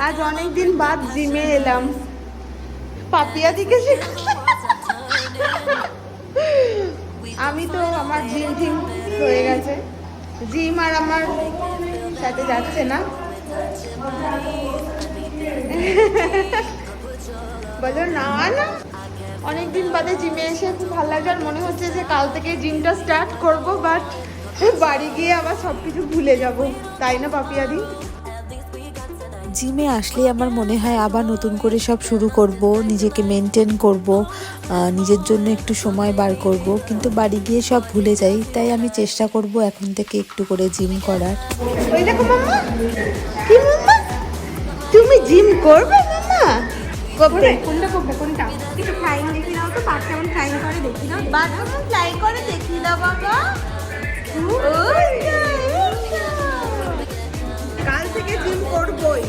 আজ অনেকদিন বাদ জিমে এলাম পাপিয়া দিকে আমি তো আমার জিম টিম হয়ে গেছে, জিম আর আমার সাথে যাচ্ছে না। বলো না না, অনেকদিন বাদে জিমে এসে খুব ভালো লাগছে আর মনে হচ্ছে যে কাল থেকে জিমটা স্টার্ট করব, বাট বাড়ি গিয়ে আবার সব কিছু ভুলে যাব, তাই না পাপিয়াদি? জিমে আসলে আমার মনে হয় আবার নতুন করে সব শুরু করব, নিজেকে মেনটেন করব, নিজের জন্য একটু সময় বার করব, কিন্তু বাড়ি গিয়ে সব ভুলে যাই। তাই আমি চেষ্টা করব এখন থেকে একটু করে জিম করার। ওই দেখো মাম্মা, কি মাম্মা, তুমি জিম করবে মাম্মা? করবে? কোনটা করবে কোনটা? একটু ফ্লাইং দেখি দাও তো, বাদ কেমন ফ্লাইং করে দেখি দাও। বাদ কেমন ফ্লাই করে দেখি দাও বাবা। কাল থেকে জিম করবই।